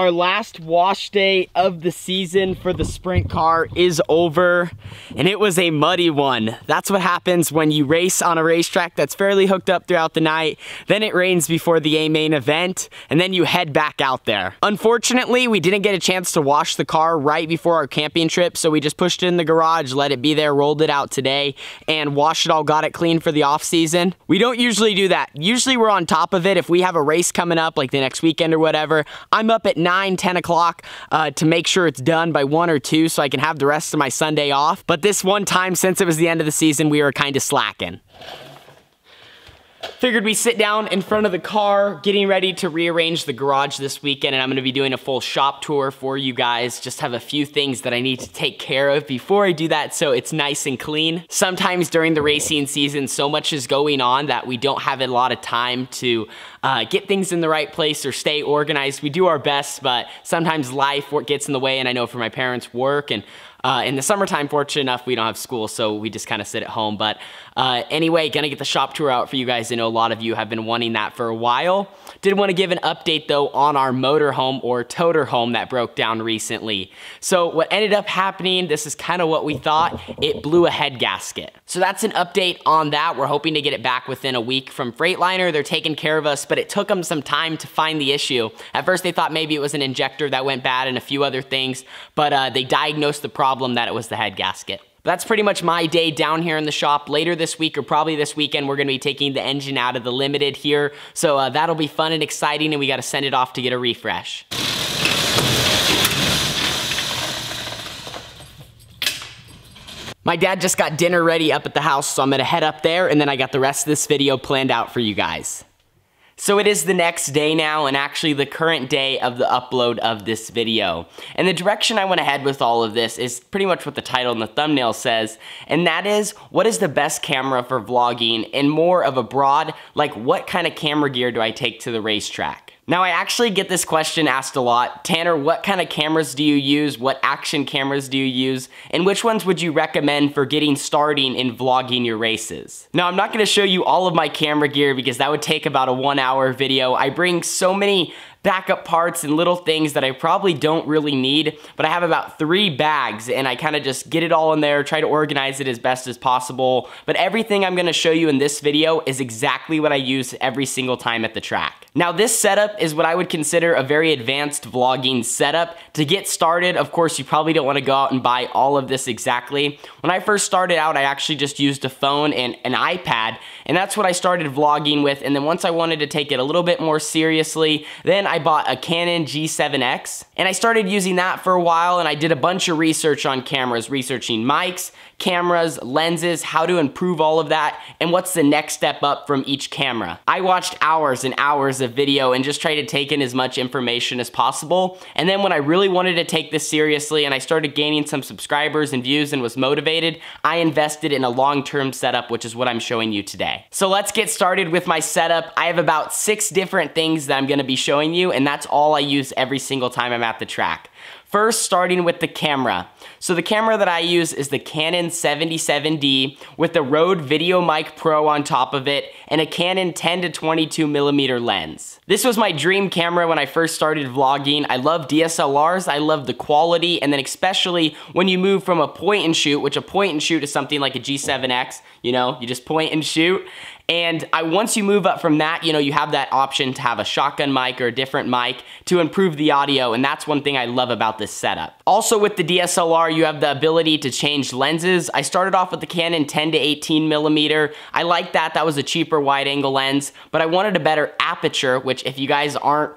our last wash day of the season for the sprint car is over, and it was a muddy one. That's what happens when you race on a racetrack that's fairly hooked up throughout the night, then it rains before the main event, and then you head back out there. Unfortunately, we didn't get a chance to wash the car right before our camping trip, so we just pushed it in the garage, let it be there, rolled it out today, and washed it all, got it clean for the off season. We don't usually do that. Usually we're on top of it. If we have a race coming up, like the next weekend or whatever, I'm up at 9, 10 o'clock to make sure it's done by 1 or 2 so I can have the rest of my Sunday off. But this one time, since it was the end of the season, we were kind of slacking. Figured we sit down in front of the car, getting ready to rearrange the garage this weekend, and I'm gonna be doing a full shop tour for you guys. Just have a few things that I need to take care of before I do that so it's nice and clean. Sometimes during the racing season, so much is going on that we don't have a lot of time to get things in the right place or stay organized. We do our best, but sometimes life gets in the way, and I know for my parents, work, and in the summertime, fortunate enough, we don't have school, so we just kind of sit at home. But anyway, gonna get the shop tour out for you guys. I know a lot of you have been wanting that for a while. Did want to give an update though on our motorhome or toter home that broke down recently. So what ended up happening, this is kind of what we thought, it blew a head gasket. So that's an update on that. We're hoping to get it back within a week from Freightliner. They're taking care of us, but it took them some time to find the issue. At first they thought maybe it was an injector that went bad and a few other things, but they diagnosed the problem that it was the head gasket. That's pretty much my day down here in the shop. Later this week, or probably this weekend, we're gonna be taking the engine out of the Limited here. So that'll be fun and exciting, and we gotta send it off to get a refresh. My dad just got dinner ready up at the house, so I'm gonna head up there, and then I got the rest of this video planned out for you guys. So it is the next day now, and actually the current day of the upload of this video. And the direction I want to head with all of this is pretty much what the title and the thumbnail says, and that is, what is the best camera for vlogging, and more of a broad, like what kind of camera gear do I take to the racetrack? Now I actually get this question asked a lot. Tanner, what kind of cameras do you use? What action cameras do you use? And which ones would you recommend for getting starting in vlogging your races? Now I'm not gonna show you all of my camera gear because that would take about a 1-hour video. I bring so many backup parts and little things that I probably don't really need, but I have about 3 bags and I kind of just get it all in there, try to organize it as best as possible. But everything I'm gonna show you in this video is exactly what I use every single time at the track. Now this setup is what I would consider a very advanced vlogging setup. To get started, of course, you probably don't want to go out and buy all of this exactly. When I first started out, I actually just used a phone and an iPad, and that's what I started vlogging with. And then once I wanted to take it a little bit more seriously, then I bought a Canon G7X, and I started using that for a while, and I did a bunch of research on cameras, researching mics, cameras, lenses, how to improve all of that, and what's the next step up from each camera. I watched hours and hours of video and just tried to take in as much information as possible. And then when I really wanted to take this seriously and I started gaining some subscribers and views and was motivated, I invested in a long-term setup, which is what I'm showing you today. So let's get started with my setup. I have about 6 different things that I'm gonna be showing you, and that's all I use every single time I'm at the track. First, starting with the camera. So the camera that I use is the Canon 77D with the Rode VideoMic Pro on top of it and a Canon 10 to 22 millimeter lens. This was my dream camera when I first started vlogging. I love DSLRs, I love the quality, and then especially when you move from a point and shoot, which a point and shoot is something like a G7X, you know, you just point and shoot. And once you move up from that, you know, you have that option to have a shotgun mic or a different mic to improve the audio, and that's one thing I love about this setup. Also with the DSLR, you have the ability to change lenses. I started off with the Canon 10 to 18 millimeter. I like that, that was a cheaper wide angle lens, but I wanted a better aperture, which if you guys aren't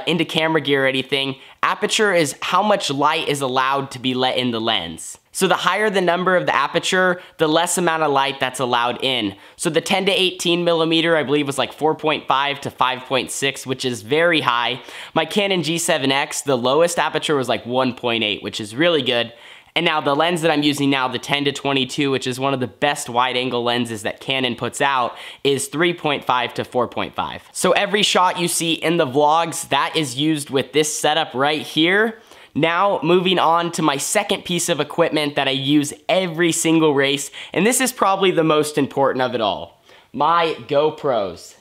into camera gear or anything, aperture is how much light is allowed to be let in the lens. So the higher the number of the aperture, the less amount of light that's allowed in. So the 10 to 18 millimeter, I believe was like 4.5 to 5.6, which is very high. My Canon G7X, the lowest aperture was like 1.8, which is really good. And now the lens that I'm using now, the 10 to 22, which is one of the best wide angle lenses that Canon puts out, is 3.5 to 4.5. So every shot you see in the vlogs, that is used with this setup right here. Now moving on to my second piece of equipment that I use every single race, and this is probably the most important of it all, my GoPros.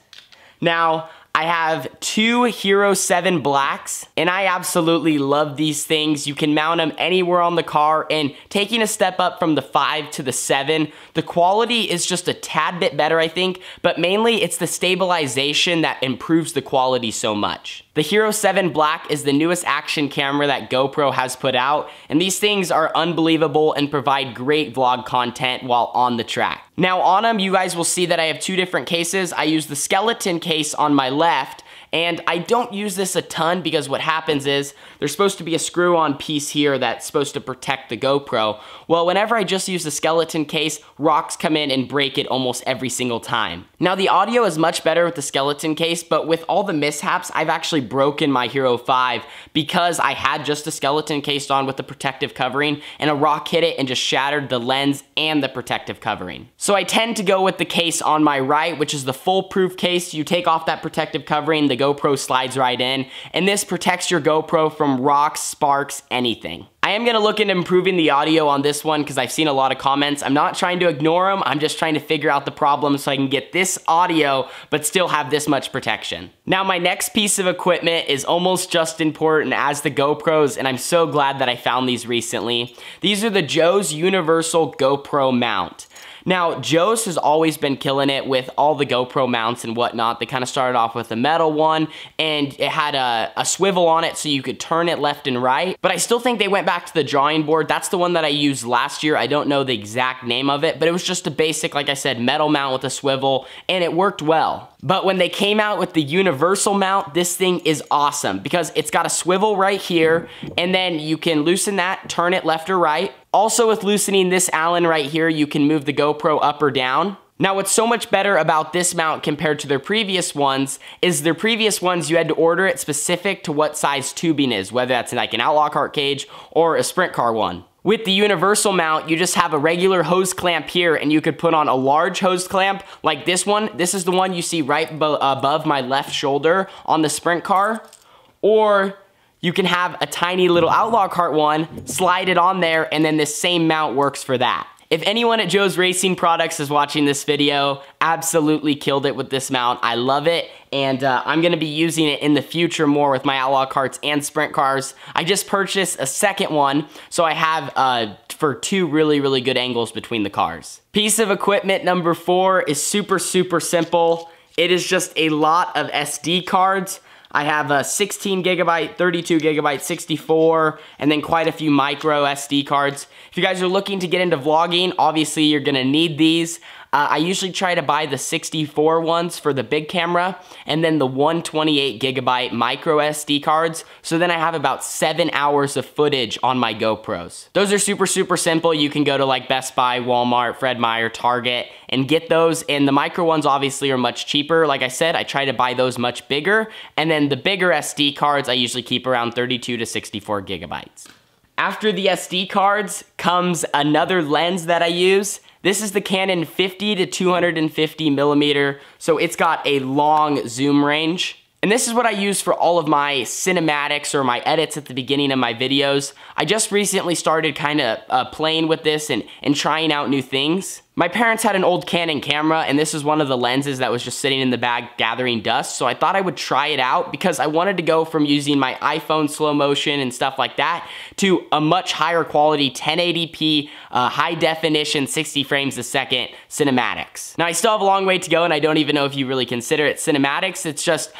Now, I have two Hero 7 Blacks, and I absolutely love these things. You can mount them anywhere on the car, and taking a step up from the 5 to the 7, the quality is just a tad bit better, I think, but mainly it's the stabilization that improves the quality so much. The Hero 7 Black is the newest action camera that GoPro has put out, and these things are unbelievable and provide great vlog content while on the track. Now on them, you guys will see that I have two different cases. I use the skeleton case on my left, and I don't use this a ton because what happens is there's supposed to be a screw-on piece here that's supposed to protect the GoPro. Well, whenever I just use the skeleton case, rocks come in and break it almost every single time. Now the audio is much better with the skeleton case, but with all the mishaps, I've actually broken my Hero 5 because I had just a skeleton case on with the protective covering, and a rock hit it and just shattered the lens and the protective covering. So I tend to go with the case on my right, which is the foolproof case. You take off that protective covering, the GoPro slides right in, and this protects your GoPro from rocks, sparks, anything. I am gonna look into improving the audio on this one because I've seen a lot of comments. I'm not trying to ignore them, I'm just trying to figure out the problem so I can get this audio but still have this much protection. Now my next piece of equipment is almost just important as the GoPros, and I'm so glad that I found these recently. These are the Joe's Universal GoPro Mount. Now, Joe's has always been killing it with all the GoPro mounts and whatnot. They kind of started off with a metal one, and it had a swivel on it so you could turn it left and right. But I still think they went back to the drawing board. That's the one that I used last year. I don't know the exact name of it, but it was just a basic, like I said, metal mount with a swivel, and it worked well. But when they came out with the universal mount, this thing is awesome because it's got a swivel right here, and then you can loosen that, turn it left or right. Also with loosening this Allen right here, you can move the GoPro up or down. Now what's so much better about this mount compared to their previous ones is their previous ones you had to order it specific to what size tubing is, whether that's like an outlaw kart cage or a sprint car one. With the universal mount, you just have a regular hose clamp here, and you could put on a large hose clamp like this one. This is the one you see right above my left shoulder on the sprint car. Or you can have a tiny little outlaw kart one, slide it on there, and then this same mount works for that. If anyone at Joe's Racing Products is watching this video, absolutely killed it with this mount. I love it, and I'm gonna be using it in the future more with my outlaw karts and sprint cars. I just purchased a second one, so I have for two really good angles between the cars. Piece of equipment number 4 is super simple. It is just a lot of SD cards. I have a 16 gigabyte, 32 gigabyte, 64, and then quite a few micro SD cards. If you guys are looking to get into vlogging, obviously you're gonna need these. I usually try to buy the 64 ones for the big camera, and then the 128 gigabyte micro SD cards, so then I have about 7 hours of footage on my GoPros. Those are super simple. You can go to like Best Buy, Walmart, Fred Meyer, Target, and get those, and the micro ones obviously are much cheaper. Like I said, I try to buy those much bigger, and then the bigger SD cards I usually keep around 32 to 64 gigabytes. After the SD cards comes another lens that I use. This is the Canon 50 to 250 millimeter, so it's got a long zoom range. And this is what I use for all of my cinematics or my edits at the beginning of my videos. I just recently started kind of playing with this and trying out new things. My parents had an old Canon camera, and this is one of the lenses that was just sitting in the bag gathering dust, so I thought I would try it out because I wanted to go from using my iPhone slow motion and stuff like that to a much higher quality 1080p, high definition, 60 frames a second cinematics. Now I still have a long way to go, and I don't even know if you really consider it cinematics. It's just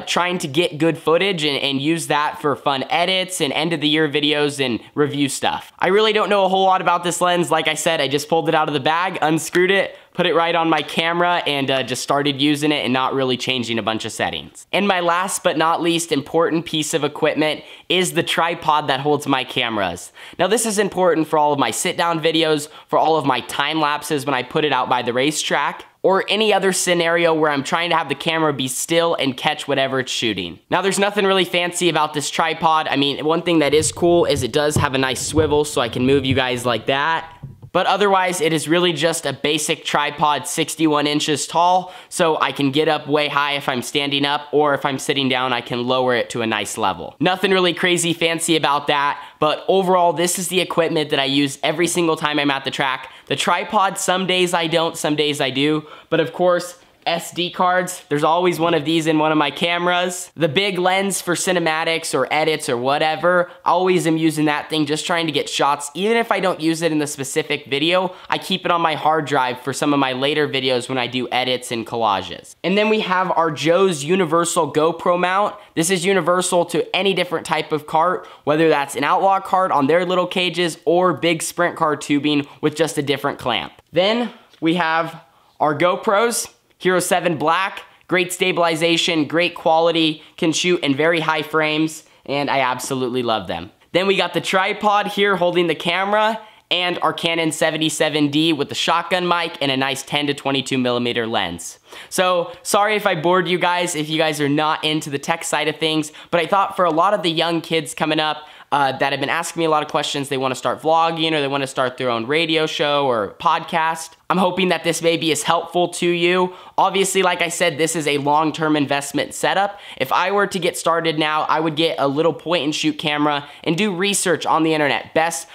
trying to get good footage and use that for fun edits and end of the year videos and review stuff. I really don't know a whole lot about this lens. Like I said, I just pulled it out of the bag, unscrewed it, put it right on my camera, and just started using it and not really changing a bunch of settings. And my last but not least important piece of equipment is the tripod that holds my cameras. Now this is important for all of my sit down videos, for all of my time lapses when I put it out by the racetrack, or any other scenario where I'm trying to have the camera be still and catch whatever it's shooting. Now there's nothing really fancy about this tripod. I mean, one thing that is cool is it does have a nice swivel so I can move you guys like that. But otherwise, it is really just a basic tripod 61 inches tall, so I can get up way high if I'm standing up, or if I'm sitting down, I can lower it to a nice level. Nothing really crazy fancy about that, but overall, this is the equipment that I use every single time I'm at the track. The tripod, some days I don't, some days I do, but of course, SD cards. There's always one of these in one of my cameras. The big lens for cinematics or edits or whatever, I always am using that thing, just trying to get shots. Even if I don't use it in the specific video, I keep it on my hard drive for some of my later videos when I do edits and collages. And then we have our Joe's universal GoPro mount. This is universal to any different type of kart, whether that's an outlaw kart on their little cages or big sprint car tubing with just a different clamp. Then we have our GoPros, Hero 7 Black, great stabilization, great quality, can shoot in very high frames, and I absolutely love them. Then we got the tripod here holding the camera, and our Canon 77D with the shotgun mic and a nice 10 to 22 millimeter lens. So sorry if I bored you guys, if you guys are not into the tech side of things, but I thought for a lot of the young kids coming up that have been asking me a lot of questions, they want to start vlogging or they want to start their own radio show or podcast, I'm hoping that this maybe is helpful to you. Obviously, like I said, this is a long-term investment setup. If I were to get started now, I would get a little point-and-shoot camera and do research on the internet. Best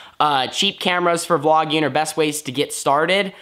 cheap cameras for vlogging or best ways to get started.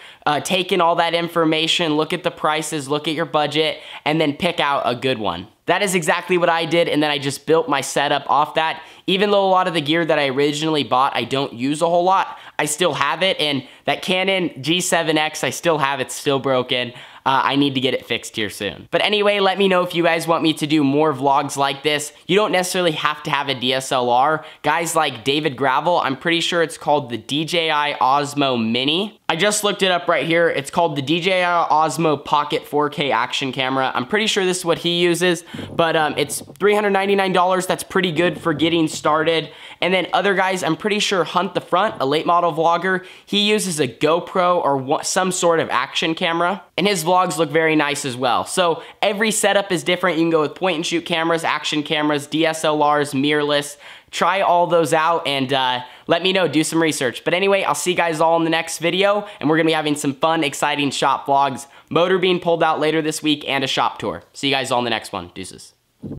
Take in all that information, look at the prices, look at your budget, and then pick out a good one. That is exactly what I did, and then I just built my setup off that. Even though a lot of the gear that I originally bought I don't use a whole lot, I still have it, and that Canon G7X, I still have it, still broken. I need to get it fixed here soon. But anyway, let me know if you guys want me to do more vlogs like this. You don't necessarily have to have a DSLR. Guys like David Gravel, I'm pretty sure it's called the DJI Osmo Mini. I just looked it up right here. It's called the DJI Osmo Pocket 4K action camera. I'm pretty sure this is what he uses, but it's $399. That's pretty good for getting started. And then other guys, I'm pretty sure Hunt the Front, a late model vlogger, he uses a GoPro or some sort of action camera, and his vlogs look very nice as well. So every setup is different. You can go with point and shoot cameras, action cameras, DSLRs, mirrorless. Try all those out and let me know, do some research. But anyway, I'll see you guys all in the next video, and we're gonna be having some fun, exciting shop vlogs, motor being pulled out later this week, and a shop tour. See you guys all in the next one. Deuces.